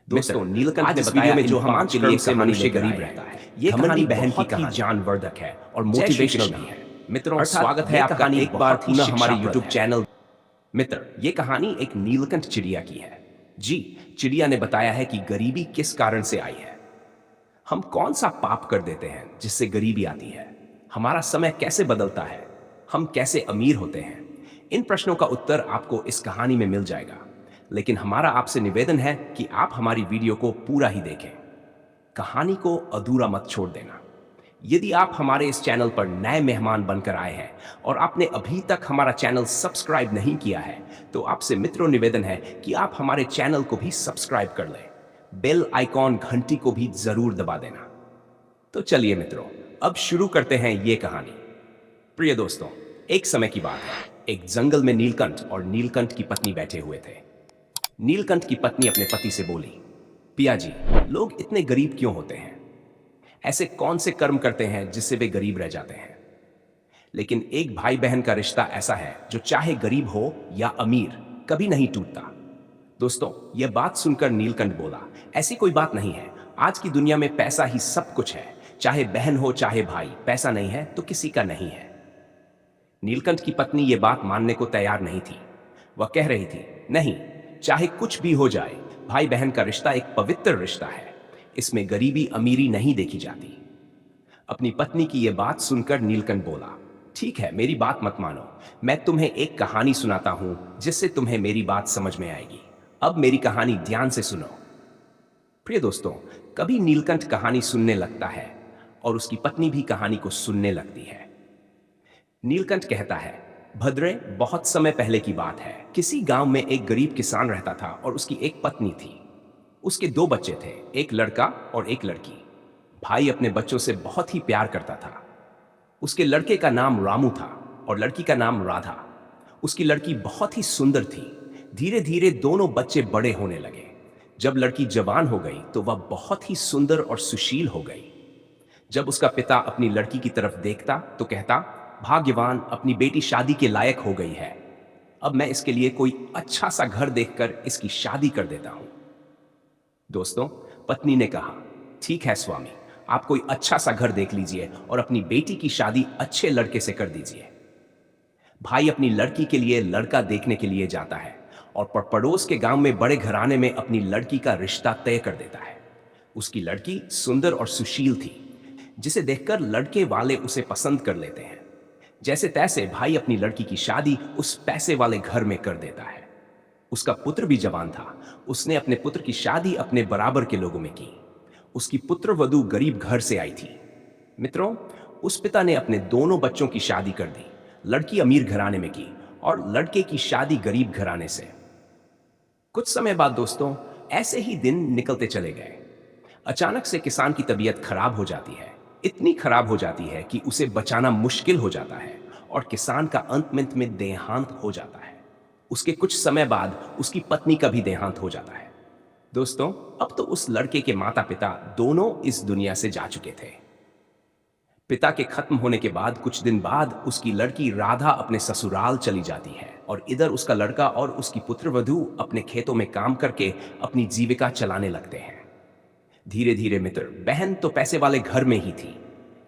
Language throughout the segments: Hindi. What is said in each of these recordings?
दोस्तों, नीलकंठ ने बताया में जो हम आज के लिए से मनुष्य गरीब रहता है। ये कहानी बहन की कहानी जानवर्धक है और मोटिवेशनल भी है। मित्रों, स्वागत है आपका एक बार पुनः हमारे YouTube चैनल। मित्र, ये कहानी एक नीलकंठ चिड़िया की है। जी, चिड़िया ने बताया है कि गरीबी किस कारण से आई है। हम कौन सा पाप कर देते हैं जिससे गरीबी आती है? हमारा समय कैसे बदलता है? हम कैसे अमीर होते हैं? इन प्रश्नों का उत्तर आपको इस कहानी में मिल जाएगा। लेकिन हमारा आपसे निवेदन है कि आप हमारी वीडियो को पूरा ही देखें। कहानी को अधूरा मत छोड़ देना। यदि आप हमारे इस चैनल पर नए मेहमान बनकर आए हैं और आपने अभी तक हमारा चैनल सब्सक्राइब नहीं किया है, तो आपसे मित्रों निवेदन है कि आप हमारे चैनल को भी सब्सक्राइब कर लें। बेल आइकॉन घंटी को भी जरूर दबा देना। तो चलिए मित्रों, अब शुरू करते हैं ये कहानी। प्रिय दोस्तों, एक समय की बात है। एक जंगल में नीलकंठ और नीलकंठ की पत्नी बैठे हुए थे। नीलकंठ की पत्नी अपने पति से बोली, पिया जी, लोग इतने गरीब क्यों होते हैं? ऐसे कौन से कर्म करते हैं जिससे वे गरीब रह जाते हैं? लेकिन एक भाई बहन का रिश्ता ऐसा है जो चाहे गरीब हो या अमीर, कभी नहीं टूटता। दोस्तों, यह बात सुनकर नीलकंठ बोला, ऐसी कोई बात नहीं है। आज की दुनिया में पैसा ही सब कुछ है। चाहे बहन हो चाहे भाई, पैसा नहीं है तो किसी का नहीं है। नीलकंठ की पत्नी यह बात मानने को तैयार नहीं थी। वह कह रही थी, नहीं, चाहे कुछ भी हो जाए, भाई बहन का रिश्ता एक पवित्र रिश्ता है। इसमें गरीबी अमीरी नहीं देखी जाती। अपनी पत्नी की यह बात सुनकर नीलकंठ बोला, ठीक है, मेरी बात मत मानो। मैं तुम्हें एक कहानी सुनाता हूं जिससे तुम्हें मेरी बात समझ में आएगी। अब मेरी कहानी ध्यान से सुनो। प्रिय दोस्तों, कभी नीलकंठ कहानी सुनने लगता है और उसकी पत्नी भी कहानी को सुनने लगती है। नीलकंठ कहता है, भद्रे, बहुत समय पहले की बात है। किसी गांव में एक गरीब किसान रहता था और उसकी एक पत्नी थी। उसके दो बच्चे थे, एक लड़का और एक लड़की। भाई अपने बच्चों से बहुत ही प्यार करता था। उसके लड़के का नाम रामू था और लड़की का नाम राधा। उसकी लड़की बहुत ही सुंदर थी। धीरे धीरे दोनों बच्चे बड़े होने लगे। जब लड़की जवान हो गई तो वह बहुत ही सुंदर और सुशील हो गई। जब उसका पिता अपनी लड़की की तरफ देखता तो कहता, भाग्यवान, अपनी बेटी शादी के लायक हो गई है। अब मैं इसके लिए कोई अच्छा सा घर देखकर इसकी शादी कर देता हूं। दोस्तों, पत्नी ने कहा, ठीक है स्वामी, आप कोई अच्छा सा घर देख लीजिए और अपनी बेटी की शादी अच्छे लड़के से कर दीजिए। भाई अपनी लड़की के लिए लड़का देखने के लिए जाता है और पड़ोस के गांव में बड़े घराने में अपनी लड़की का रिश्ता तय कर देता है। उसकी लड़की सुंदर और सुशील थी, जिसे देखकर लड़के वाले उसे पसंद कर लेते हैं। जैसे तैसे भाई अपनी लड़की की शादी उस पैसे वाले घर में कर देता है। उसका पुत्र भी जवान था। उसने अपने पुत्र की शादी अपने बराबर के लोगों में की। उसकी पुत्र वधू गरीब घर से आई थी। मित्रों, उस पिता ने अपने दोनों बच्चों की शादी कर दी। लड़की अमीर घराने में की और लड़के की शादी गरीब घराने से। कुछ समय बाद दोस्तों, ऐसे ही दिन निकलते चले गए। अचानक से किसान की तबीयत खराब हो जाती है। इतनी खराब हो जाती है कि उसे बचाना मुश्किल हो जाता है और किसान का अंत में देहांत हो जाता है। उसके कुछ समय बाद उसकी पत्नी का भी देहांत हो जाता है। दोस्तों, अब तो उस लड़के के माता पिता दोनों इस दुनिया से जा चुके थे। पिता के खत्म होने के बाद कुछ दिन बाद उसकी लड़की राधा अपने ससुराल चली जाती है और इधर उसका लड़का और उसकी पुत्रवधू अपने खेतों में काम करके अपनी जीविका चलाने लगते हैं। धीरे धीरे मित्र, बहन तो पैसे वाले घर में ही थी।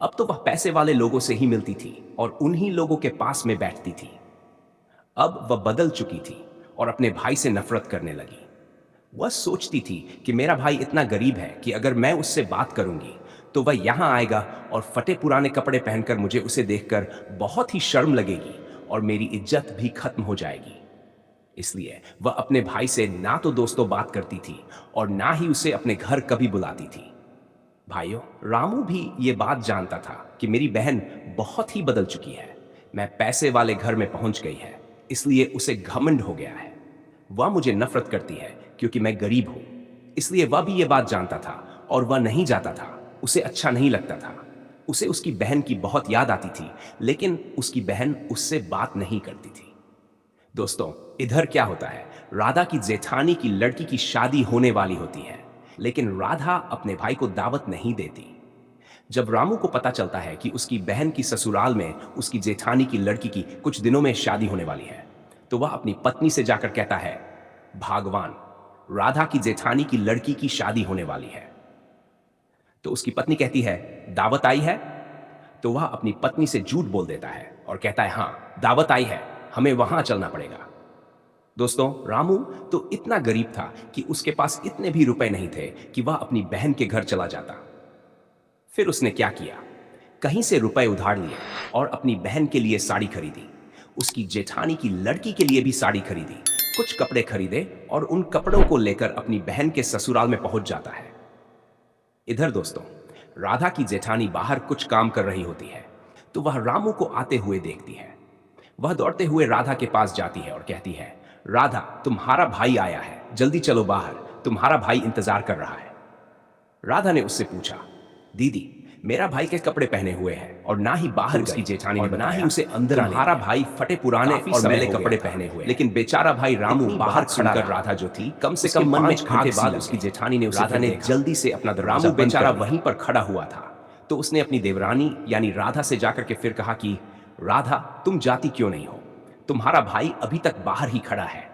अब तो वह पैसे वाले लोगों से ही मिलती थी और उन्हीं लोगों के पास में बैठती थी। अब वह बदल चुकी थी और अपने भाई से नफरत करने लगी। वह सोचती थी कि मेरा भाई इतना गरीब है कि अगर मैं उससे बात करूंगी तो वह यहां आएगा और फटे पुराने कपड़े पहनकर मुझे उसे देखकर बहुत ही शर्म लगेगी और मेरी इज्जत भी खत्म हो जाएगी। इसलिए वह अपने भाई से ना तो दोस्तों बात करती थी और ना ही उसे अपने घर कभी बुलाती थी। भाइयों, रामू भी ये बात जानता था कि मेरी बहन बहुत ही बदल चुकी है। मैं पैसे वाले घर में पहुंच गई है, इसलिए उसे घमंड हो गया है। वह मुझे नफरत करती है क्योंकि मैं गरीब हूं। इसलिए वह भी ये बात जानता था और वह नहीं जाता था। उसे अच्छा नहीं लगता था। उसे उसकी बहन की बहुत याद आती थी, लेकिन उसकी बहन उससे बात नहीं करती थी। दोस्तों, इधर क्या होता है, राधा की जेठानी की लड़की की शादी होने वाली होती है, लेकिन राधा अपने भाई को दावत नहीं देती। जब रामू को पता चलता है कि उसकी बहन की ससुराल में उसकी जेठानी की लड़की की कुछ दिनों में शादी होने वाली है, तो वह अपनी पत्नी से जाकर कहता है, भगवान, राधा की जेठानी की लड़की की शादी होने वाली है। तो उसकी पत्नी कहती है, दावत आई है? तो वह अपनी पत्नी से झूठ बोल देता है और कहता है, हाँ दावत आई है, हमें वहां चलना पड़ेगा। दोस्तों, रामू तो इतना गरीब था कि उसके पास इतने भी रुपए नहीं थे कि वह अपनी बहन के घर चला जाता। फिर उसने क्या किया, कहीं से रुपए उधार लिए और अपनी बहन के लिए साड़ी खरीदी, उसकी जेठानी की लड़की के लिए भी साड़ी खरीदी, कुछ कपड़े खरीदे और उन कपड़ों को लेकर अपनी बहन के ससुराल में पहुंच जाता है। इधर दोस्तों, राधा की जेठानी बाहर कुछ काम कर रही होती है, तो वह रामू को आते हुए देखती है। वह दौड़ते हुए राधा के पास जाती है और कहती है, राधा तुम्हारा भाई आया है, जल्दी चलो बाहर, तुम्हारा भाई इंतजार कर रहा है। राधा ने उससे पूछा, दीदी मेरा भाई के कपड़े पहने हुए हैं और ना ही बाहर उसकी जेठानी ने ना ही उसे अंदर तुम्हारा भाई फटे पुराने और मैले कपड़े पहने हुए। लेकिन बेचारा भाई रामू बाहर खड़ा कर राधा जो थी, कम से कम मन में घंटे बाद उसकी जेठानी ने राधा ने जल्दी से अपना रामू बेचारा वहीं पर खड़ा हुआ था। तो उसने अपनी देवरानी यानी राधा से जाकर के फिर कहा कि राधा तुम जाती क्यों नहीं हो, तुम्हारा भाई अभी तक बाहर ही खड़ा है।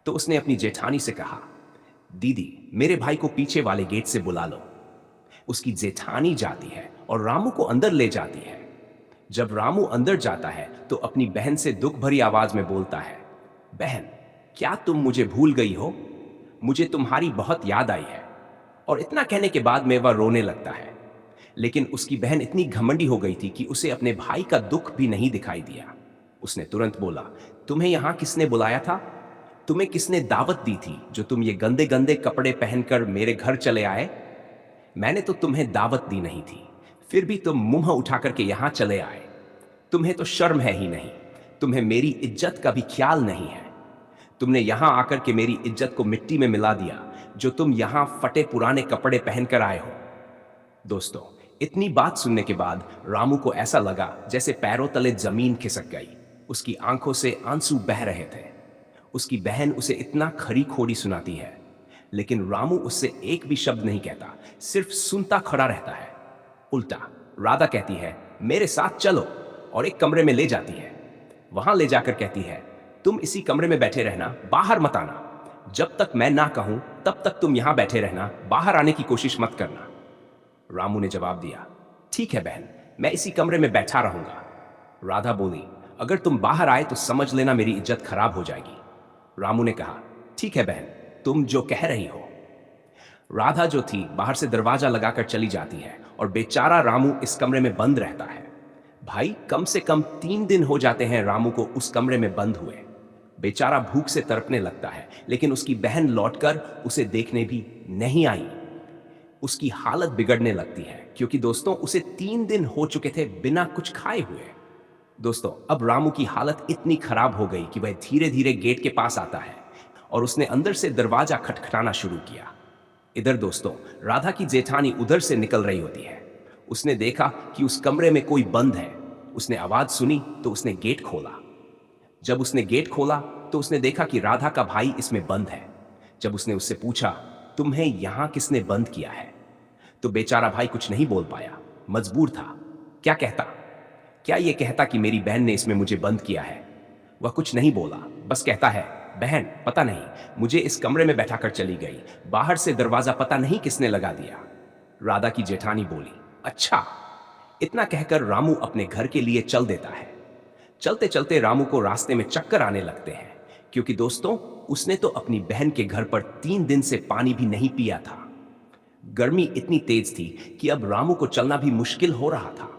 तो उसने अपनी जेठानी से कहा, दीदी मेरे भाई को पीछे वाले गेट से बुला लो। उसकी जेठानी जाती है और रामू को अंदर ले जाती है। जब रामू अंदर जाता है तो अपनी बहन से दुख भरी आवाज में बोलता है, बहन क्या तुम मुझे भूल गई हो, मुझे तुम्हारी बहुत याद आई है। और इतना कहने के बाद में वह रोने लगता है। लेकिन उसकी बहन इतनी घमंडी हो गई थी कि उसे अपने भाई का दुख भी नहीं दिखाई दिया। उसने तुरंत बोला, तुम्हें यहां किसने बुलाया था, तुम्हें किसने दावत दी थी जो तुम ये गंदे गंदे कपड़े पहनकर मेरे घर चले आए? मैंने तो तुम्हें दावत दी नहीं थी, फिर भी तुम मुंह उठा करके यहां चले आए। तुम्हें तो शर्म है ही नहीं, तुम्हें मेरी इज्जत का भी ख्याल नहीं है। तुमने यहां आकर के मेरी इज्जत को मिट्टी में मिला दिया, जो तुम यहां फटे पुराने कपड़े पहनकर आए हो। दोस्तों, इतनी बात सुनने के बाद रामू को ऐसा लगा जैसे पैरों तले जमीन खिसक गई। उसकी आंखों से आंसू बह रहे थे। उसकी बहन उसे इतना खरी खोड़ी सुनाती है, लेकिन रामू उससे एक भी शब्द नहीं कहता, सिर्फ सुनता खड़ा रहता है। उल्टा राधा कहती है, मेरे साथ चलो, और एक कमरे में ले जाती है। वहां ले जाकर कहती है, तुम इसी कमरे में बैठे रहना, बाहर मत आना। जब तक मैं ना कहूं तब तक तुम यहां बैठे रहना, बाहर आने की कोशिश मत करना। रामू ने जवाब दिया, ठीक है बहन, मैं इसी कमरे में बैठा रहूंगा। राधा बोली, अगर तुम बाहर आए तो समझ लेना मेरी इज्जत खराब हो जाएगी। रामू ने कहा, ठीक है बहन, तुम जो कह रही हो। राधा जो थी बाहर से दरवाजा लगाकर चली जाती है और बेचारा रामू इस कमरे में बंद रहता है। भाई कम से कम 3 दिन हो जाते हैं रामू को उस कमरे में बंद हुए। बेचारा भूख से तड़पने लगता है, लेकिन उसकी बहन लौटकर उसे देखने भी नहीं आई। उसकी हालत बिगड़ने लगती है, क्योंकि दोस्तों उसे 3 दिन हो चुके थे बिना कुछ खाए हुए। दोस्तों, अब रामू की हालत इतनी खराब हो गई कि वह धीरे धीरे गेट के पास आता है और उसने अंदर से दरवाजा खटखटाना शुरू किया। इधर दोस्तों, राधा की जेठानी उधर से निकल रही होती है। उसने देखा कि उस कमरे में कोई बंद है। उसने आवाज सुनी तो उसने गेट खोला। जब उसने गेट खोला तो उसने देखा कि राधा का भाई इसमें बंद है। जब उसने उससे पूछा, तुम्हें यहां किसने बंद किया है, तो बेचारा भाई कुछ नहीं बोल पाया, मजबूर था। क्या कहता? क्या ये कहता कि मेरी बहन ने इसमें मुझे बंद किया है? वह कुछ नहीं बोला, बस कहता है, बहन पता नहीं, मुझे इस कमरे में बैठाकर चली गई, बाहर से दरवाजा पता नहीं किसने लगा दिया। राधा की जेठानी बोली, अच्छा। इतना कहकर रामू अपने घर के लिए चल देता है। चलते चलते रामू को रास्ते में चक्कर आने लगते हैं, क्योंकि दोस्तों उसने तो अपनी बहन के घर पर 3 दिन से पानी भी नहीं पिया था। गर्मी इतनी तेज थी कि अब रामू को चलना भी मुश्किल हो रहा था।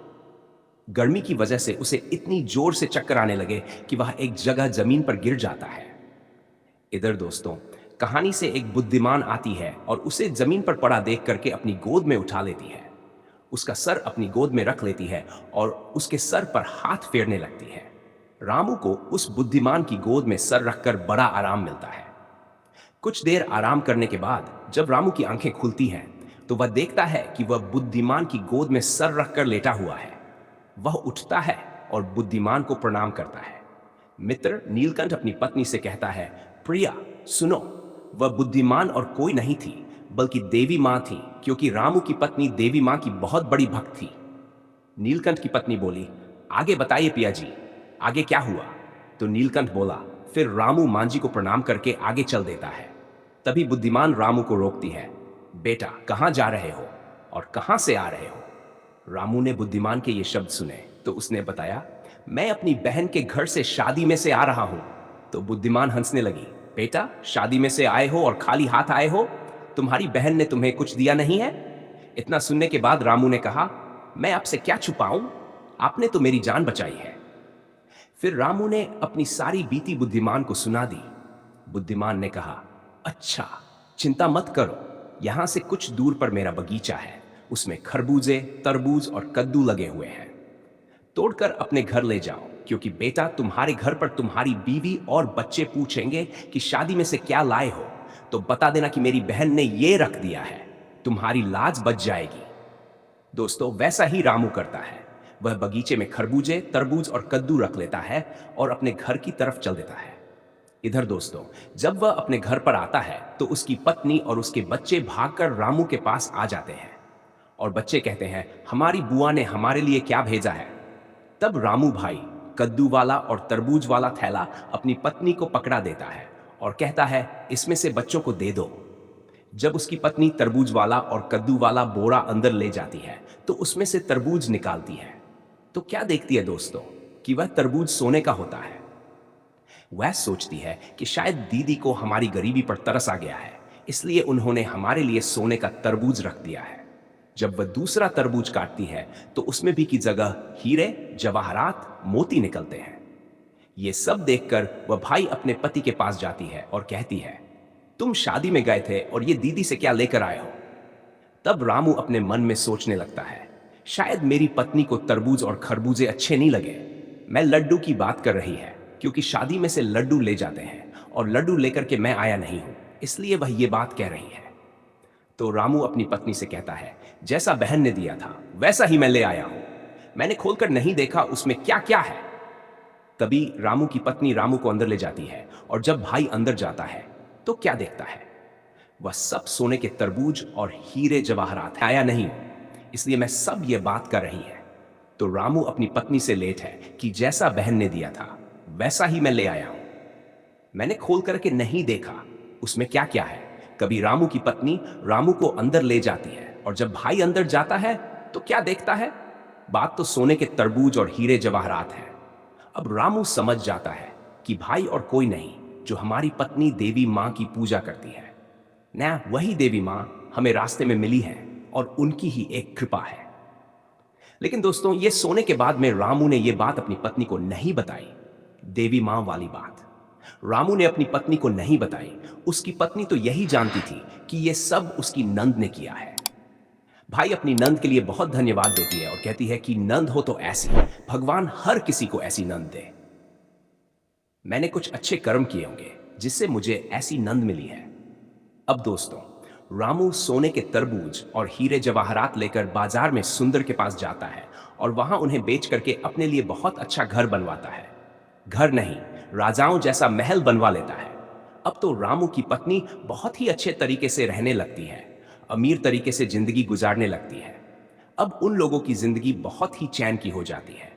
गर्मी की वजह से उसे इतनी जोर से चक्कर आने लगे कि वह एक जगह जमीन पर गिर जाता है। इधर दोस्तों, कहानी से एक बुद्धिमान आती है और उसे जमीन पर पड़ा देख करके अपनी गोद में उठा लेती है। उसका सर अपनी गोद में रख लेती है और उसके सर पर हाथ फेरने लगती है। रामू को उस बुद्धिमान की गोद में सर रखकर बड़ा आराम मिलता है। कुछ देर आराम करने के बाद जब रामू की आंखें खुलती हैं तो वह देखता है कि वह बुद्धिमान की गोद में सर रखकर लेटा हुआ है। वह उठता है और बुद्धिमान को प्रणाम करता है। मित्र नीलकंठ अपनी पत्नी से कहता है, प्रिया सुनो, वह बुद्धिमान और कोई नहीं थी बल्कि देवी मां थी, क्योंकि रामू की पत्नी देवी मां की बहुत बड़ी भक्त थी। नीलकंठ की पत्नी बोली, आगे बताइए पिया जी, आगे क्या हुआ? तो नीलकंठ बोला, फिर रामू मांझी को प्रणाम करके आगे चल देता है। तभी बुद्धिमान रामू को रोकती है। बेटा, कहाँ जा रहे हो और कहाँ से आ रहे हो? रामू ने बुद्धिमान के ये शब्द सुने तो उसने बताया, मैं अपनी बहन के घर से शादी में से आ रहा हूं। तो बुद्धिमान हंसने लगी। बेटा, शादी में से आए हो और खाली हाथ आए हो? तुम्हारी बहन ने तुम्हें कुछ दिया नहीं है? इतना सुनने के बाद रामू ने कहा, मैं आपसे क्या छुपाऊं, आपने तो मेरी जान बचाई है। फिर रामू ने अपनी सारी बीती बुद्धिमान को सुना दी। बुद्धिमान ने कहा, अच्छा, चिंता मत करो, यहां से कुछ दूर पर मेरा बगीचा है, उसमें खरबूजे, तरबूज और कद्दू लगे हुए हैं। तोड़कर अपने घर ले जाओ, क्योंकि बेटा, तुम्हारे घर पर तुम्हारी बीवी और बच्चे पूछेंगे कि शादी में से क्या लाए हो, तो बता देना कि मेरी बहन ने ये रख दिया है, तुम्हारी लाज बच जाएगी। दोस्तों, वैसा ही रामू करता है। वह बगीचे में खरबूजे, तरबूज और कद्दू रख लेता है और अपने घर की तरफ चल देता है। इधर दोस्तों, जब वह अपने घर पर आता है तो उसकी पत्नी और उसके बच्चे भागकर रामू के पास आ जाते हैं और बच्चे कहते हैं, हमारी बुआ ने हमारे लिए क्या भेजा है। तब रामू भाई कद्दू वाला और तरबूज वाला थैला अपनी पत्नी को पकड़ा देता है और कहता है, इसमें से बच्चों को दे दो। जब उसकी पत्नी तरबूज वाला और कद्दू वाला बोरा अंदर ले जाती है तो उसमें से तरबूज निकालती है, तो क्या देखती है दोस्तों कि वह तरबूज सोने का होता है। वह सोचती है कि शायद दीदी को हमारी गरीबी पर तरस आ गया है, इसलिए उन्होंने हमारे लिए सोने का तरबूज रख दिया है। जब वह दूसरा तरबूज काटती है तो उसमें भी की जगह हीरे, जवाहरात, मोती निकलते हैं। ये सब देखकर वह भाई अपने पति के पास जाती है और कहती है, तुम शादी में गए थे और ये दीदी से क्या लेकर आए हो? तब रामू अपने मन में सोचने लगता है, शायद मेरी पत्नी को तरबूज और खरबूजे अच्छे नहीं लगे। मैं लड्डू की बात कर रही है, क्योंकि शादी में से लड्डू ले जाते हैं और लड्डू लेकर के मैं आया नहीं हूं, इसलिए वह ये बात कह रही है। तो रामू अपनी पत्नी से कहता है, जैसा बहन ने दिया था वैसा ही मैं ले आया हूं, मैंने खोलकर नहीं देखा उसमें क्या क्या है। तभी रामू की पत्नी रामू को अंदर ले जाती है और जब भाई अंदर जाता है तो क्या देखता है, वह सब सोने के तरबूज और हीरे जवाहरात। आया नहीं, इसलिए मैं सब ये बात कर रही है। तो रामू अपनी पत्नी से लेट है कि जैसा बहन ने दिया था वैसा ही मैं ले आया हूं, मैंने खोल करके नहीं देखा उसमें क्या क्या है। कभी रामू की पत्नी रामू को अंदर ले जाती है और जब भाई अंदर जाता है तो क्या देखता है, बात तो सोने के तरबूज और हीरे जवाहरात है। अब रामू समझ जाता है कि भाई और कोई नहीं, जो हमारी पत्नी देवी मां की पूजा करती है ना, वही देवी मां हमें रास्ते में मिली है और उनकी ही एक कृपा है। लेकिन दोस्तों, ये सोने के बाद में रामू ने यह बात अपनी पत्नी को नहीं बताई। देवी मां वाली बात रामू ने अपनी पत्नी को नहीं बताई। उसकी पत्नी तो यही जानती थी कि यह सब उसकी नंद ने किया है। भाई अपनी नंद के लिए बहुत धन्यवाद देती है और कहती है कि नंद हो तो ऐसी, भगवान हर किसी को ऐसी नंद दे। मैंने कुछ अच्छे कर्म किए होंगे जिससे मुझे ऐसी नंद मिली है। अब दोस्तों, रामू सोने के तरबूज और हीरे जवाहरात लेकर बाजार में सुंदर के पास जाता है और वहां उन्हें बेच करके अपने लिए बहुत अच्छा घर बनवाता है। घर नहीं, राजाओं जैसा महल बनवा लेता है। अब तो रामू की पत्नी बहुत ही अच्छे तरीके से रहने लगती है, अमीर तरीके से जिंदगी गुजारने लगती है। अब उन लोगों की जिंदगी बहुत ही चैन की हो जाती है।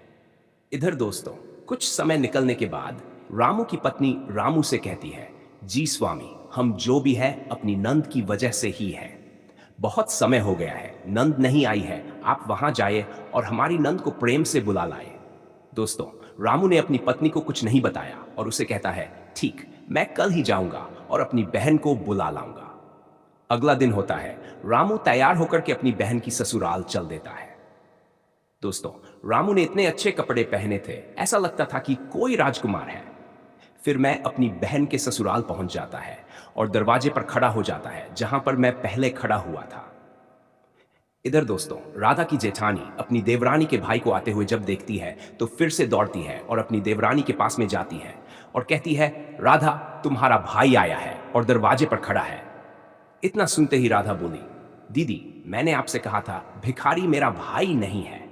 इधर दोस्तों, कुछ समय निकलने के बाद रामू की पत्नी रामू से कहती है, जी स्वामी, हम जो भी है अपनी नंद की वजह से ही है। बहुत समय हो गया है, नंद नहीं आई है, आप वहां जाइए और हमारी नंद को प्रेम से बुला लाए। दोस्तों, रामू ने अपनी पत्नी को कुछ नहीं बताया और उसे कहता है, ठीक, मैं कल ही जाऊंगा और अपनी बहन को बुला लाऊंगा। अगला दिन होता है। रामू तैयार होकर के अपनी बहन की ससुराल चल देता है। दोस्तों, रामू ने इतने अच्छे कपड़े पहने थे, ऐसा लगता था कि कोई राजकुमार है। फिर मैं अपनी बहन के ससुराल पहुंच जाता है और दरवाजे पर खड़ा हो जाता है जहां पर मैं पहले खड़ा हुआ था। इधर दोस्तों, राधा की जेठानी अपनी देवरानी के भाई को आते हुए जब देखती है तो फिर से दौड़ती है और अपनी देवरानी के पास में जाती है और कहती है, राधा, तुम्हारा भाई आया है और दरवाजे पर खड़ा है। इतना सुनते ही राधा बोली, दीदी, मैंने आपसे कहा था भिखारी मेरा भाई नहीं है।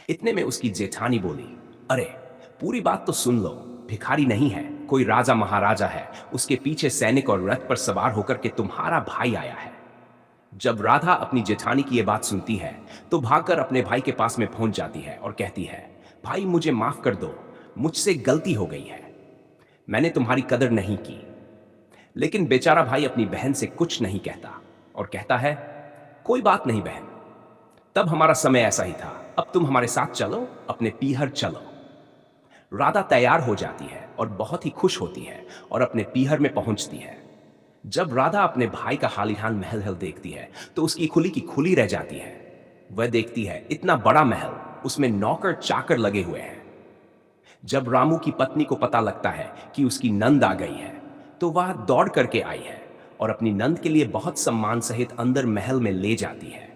इतने में उसकी जेठानी बोली, अरे पूरी बात तो सुन लो, भिखारी नहीं है, कोई राजा महाराजा है, उसके पीछे सैनिक और रथ पर सवार होकर के तुम्हारा भाई आया है। जब राधा अपनी जेठानी की यह बात सुनती है तो भागकर अपने भाई के पास में पहुंच जाती है और कहती है, भाई मुझे माफ कर दो, मुझसे गलती हो गई है, मैंने तुम्हारी कदर नहीं की। लेकिन बेचारा भाई अपनी बहन से कुछ नहीं कहता और कहता है, कोई बात नहीं बहन, तब हमारा समय ऐसा ही था, अब तुम हमारे साथ चलो, अपने पीहर चलो। राधा तैयार हो जाती है और बहुत ही खुश होती है और अपने पीहर में पहुंचती है। जब राधा अपने भाई का हालीहाल महल देखती है तो उसकी खुली की खुली रह जाती है। वह देखती है इतना बड़ा महल, उसमें नौकर चाकर लगे हुए हैं। जब रामू की पत्नी को पता लगता है कि उसकी नंद आ गई है तो वह दौड़ करके आई है और अपनी नंद के लिए बहुत सम्मान सहित अंदर महल में ले जाती है,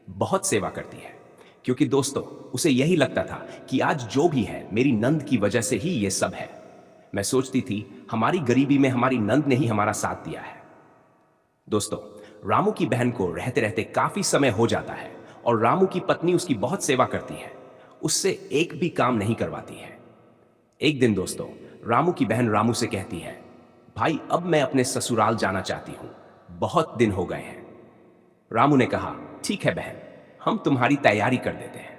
बहुत सेवा करती है, क्योंकि दोस्तों उसे यही लगता था कि आज जो भी है मेरी नंद की वजह से ही ये सब है। मैं सोचती थी हमारी गरीबी में हमारी नंद ने ही हमारा साथ दिया है। दोस्तों रामू की बहन को रहते रहते काफी समय हो जाता है और रामू की पत्नी उसकी बहुत सेवा करती है, उससे एक भी काम नहीं करवाती है। एक दिन दोस्तों रामू की बहन रामू से कहती है, भाई अब मैं अपने ससुराल जाना चाहती हूं, बहुत दिन हो गए हैं। रामू ने कहा, ठीक है बहन, हम तुम्हारी तैयारी कर देते हैं।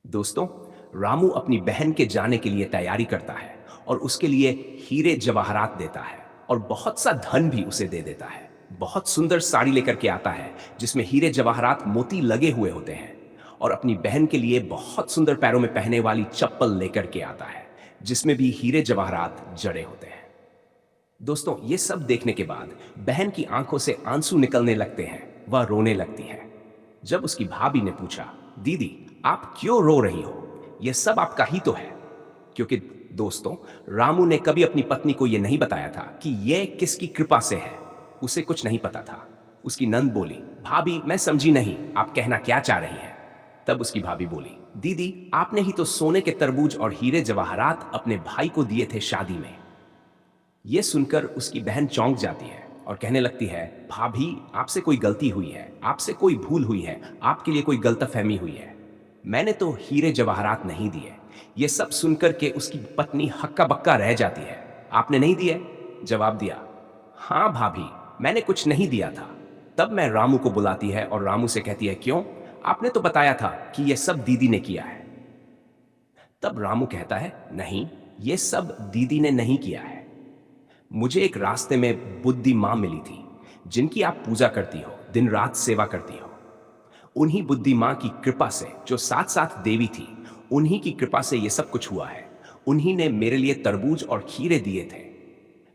दोस्तों रामू अपनी बहन के जाने के लिए तैयारी करता है और उसके लिए हीरे जवाहरात देता है और बहुत सा धन भी उसे दे देता है। बहुत सुंदर साड़ी लेकर के आता है जिसमें हीरे जवाहरात मोती लगे हुए होते हैं और अपनी बहन के लिए बहुत सुंदर पैरों में पहनने वाली चप्पल लेकर के आता है जिसमें भी हीरे जवाहरात जड़े होते हैं। दोस्तों ये सब देखने के बाद बहन की आंखों से आंसू निकलने लगते हैं, वह रोने लगती है। जब उसकी भाभी ने पूछा, दीदी आप क्यों रो रही हो, यह सब आपका ही तो है। क्योंकि दोस्तों रामू ने कभी अपनी पत्नी को यह नहीं बताया था कि यह किसकी कृपा से है, उसे कुछ नहीं पता था। उसकी नंद बोली, भाभी मैं समझी नहीं, आप कहना क्या चाह रही हैं। तब उसकी भाभी बोली, दीदी आपने ही तो सोने के तरबूज और हीरे जवाहरात अपने भाई को दिए थे शादी में। यह सुनकर उसकी बहन चौंक जाती है और कहने लगती है, भाभी आपसे कोई गलती हुई है, आपसे कोई भूल हुई है, आपके लिए कोई गलतफहमी हुई है, मैंने तो हीरे जवाहरात नहीं दिए। यह सब सुनकर के उसकी पत्नी हक्का बक्का रह जाती है। आपने नहीं दिए? जवाब दिया, हाँ भाभी मैंने कुछ नहीं दिया था। तब मैं रामू को बुलाती है और रामू से कहती है, क्यों, आपने तो बताया था कि यह सब दीदी ने किया है। तब रामू कहता है, नहीं यह सब दीदी ने नहीं किया है, मुझे एक रास्ते में बुद्धि मां मिली थी जिनकी आप पूजा करती हो, दिन रात सेवा करती हो। उन्हीं बुद्धि मां की कृपा से, जो साथ साथ देवी थी, उन्हीं की कृपा से यह सब कुछ हुआ है। उन्हीं ने मेरे लिए तरबूज और खीरे दिए थे।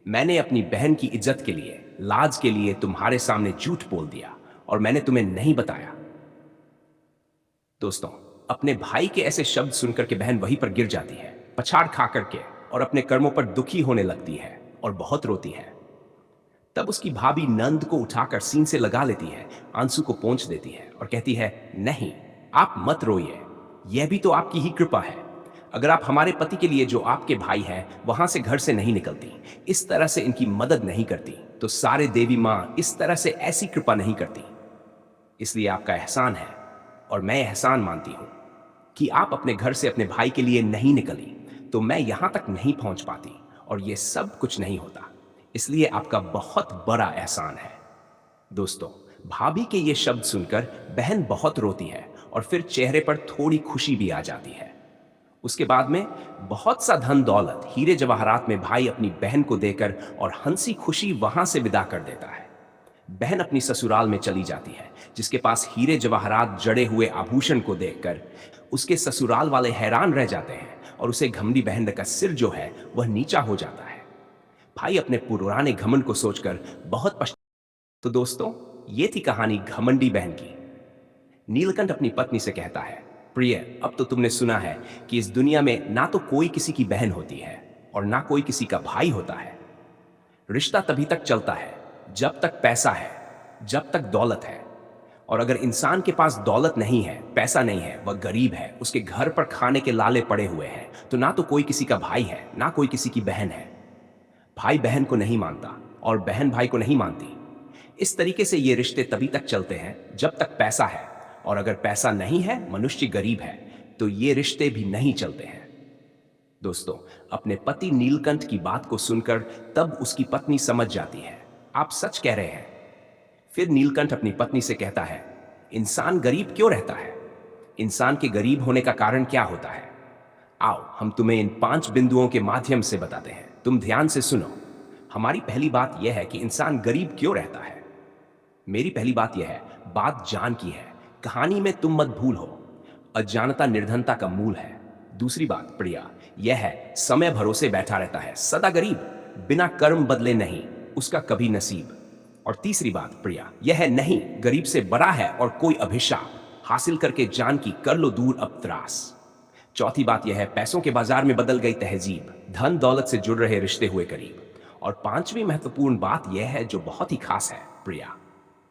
मैंने अपनी बहन की इज्जत के लिए, लाज के लिए तुम्हारे सामने झूठ बोल दिया और मैंने तुम्हें नहीं बताया। दोस्तों अपने भाई के ऐसे शब्द सुनकर के बहन वहीं पर गिर जाती है, पछाड़ खा करके, और अपने कर्मों पर दुखी होने लगती है और बहुत रोती है। तब उसकी भाभी नंद को उठाकर सीन से लगा लेती है, आंसू को पोंछ देती है और कहती है, नहीं आप मत रोइए, यह भी तो आपकी ही कृपा है। अगर आप हमारे पति के लिए, जो आपके भाई हैं, वहां से घर से नहीं निकलती, इस तरह से इनकी मदद नहीं करती, तो सारे देवी मां इस तरह से ऐसी कृपा नहीं करती। इसलिए आपका एहसान है और मैं एहसान मानती हूं कि आप अपने घर से अपने भाई के लिए नहीं निकली, तो मैं यहां तक नहीं पहुंच पाती और यह सब कुछ नहीं होता। इसलिए आपका बहुत बड़ा एहसान है। दोस्तों भाभी के ये शब्द सुनकर बहन बहुत रोती है और फिर चेहरे पर थोड़ी खुशी भी आ जाती है। उसके बाद में बहुत सा धन दौलत, हीरे जवाहरात में भाई अपनी बहन को देकर और हंसी खुशी वहां से विदा कर देता है। बहन अपनी ससुराल में चली जाती है, जिसके पास हीरे जवाहरात जड़े हुए आभूषण को देखकर उसके ससुराल वाले हैरान रह जाते हैं और उसे घमंडी बहन का सिर जो है वह नीचा हो जाता है। भाई अपने पुराने घमंड को सोचकर बहुत तो दोस्तों ये थी कहानी घमंडी बहन की। नीलकंठ अपनी पत्नी से कहता है, प्रिय अब तो तुमने सुना है कि इस दुनिया में ना तो कोई किसी की बहन होती है और ना कोई किसी का भाई होता है। रिश्ता तभी तक चलता है जब तक पैसा है, जब तक दौलत है। और अगर इंसान के पास दौलत नहीं है, पैसा नहीं है, वह गरीब है, उसके घर पर खाने के लाले पड़े हुए हैं, तो ना तो कोई किसी का भाई है, ना कोई किसी की बहन है। भाई बहन को नहीं मानता और बहन भाई को नहीं मानती। इस तरीके से ये रिश्ते तभी तक चलते हैं जब तक पैसा है, और अगर पैसा नहीं है, मनुष्य गरीब है, तो ये रिश्ते भी नहीं चलते हैं। दोस्तों अपने पति नीलकंठ की बात को सुनकर तब उसकी पत्नी समझ जाती है, आप सच कह रहे हैं। फिर नीलकंठ अपनी पत्नी से कहता है, इंसान गरीब क्यों रहता है? इंसान के गरीब होने का कारण क्या होता है? आओ हम तुम्हें इन 5 बिंदुओं के माध्यम से बताते हैं, तुम ध्यान से सुनो। हमारी पहली बात यह है कि इंसान गरीब क्यों रहता है। मेरी पहली बात यह है, बात जान की है। कहानी में तुम मत भूल हो, अज्ञानता निर्धनता का मूल है। दूसरी बात प्रिया, यह है समय भरोसे बैठा रहता है, सदा गरीब, बिना कर्म बदले नहीं उसका कभी नसीब। और तीसरी बात प्रिया, यह है नहीं गरीब से बड़ा है और कोई अभिशाप, हासिल करके जान की कर लो दूर अब त्रास। चौथी बात यह है, पैसों के बाजार में बदल गई तहजीब, धन दौलत से जुड़ रहे रिश्ते हुए करीब। और पांचवी महत्वपूर्ण बात यह है जो बहुत ही खास है प्रिया,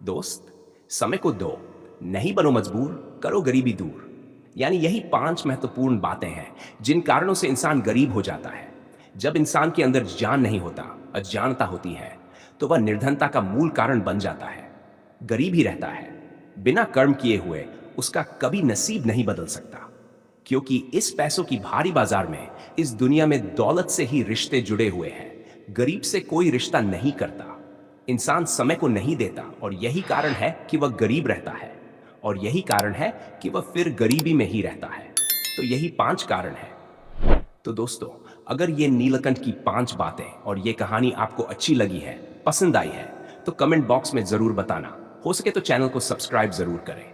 दोस्त समय को दो, नहीं बनो मजबूर, करो गरीबी दूर। यानी यही 5 महत्वपूर्ण बातें हैं जिन कारणों से इंसान गरीब हो जाता है। जब इंसान के अंदर ज्ञान नहीं होता, अज्ञानता होती है, तो वह निर्धनता का मूल कारण बन जाता है, गरीब ही रहता है। बिना कर्म किए हुए उसका कभी नसीब नहीं बदल सकता, क्योंकि इस पैसों की भारी बाजार में, इस दुनिया में दौलत से ही रिश्ते जुड़े हुए हैं। गरीब से कोई रिश्ता नहीं करता, इंसान समय को नहीं देता, और यही कारण है कि वह गरीब रहता है, और यही कारण है कि वह फिर गरीबी में ही रहता है। तो यही 5 कारण है। तो दोस्तों, अगर ये नीलकंठ की 5 बातें और ये कहानी आपको अच्छी लगी है, पसंद आई है, तो कमेंट बॉक्स में जरूर बताना। हो सके तो चैनल को सब्सक्राइब जरूर करें।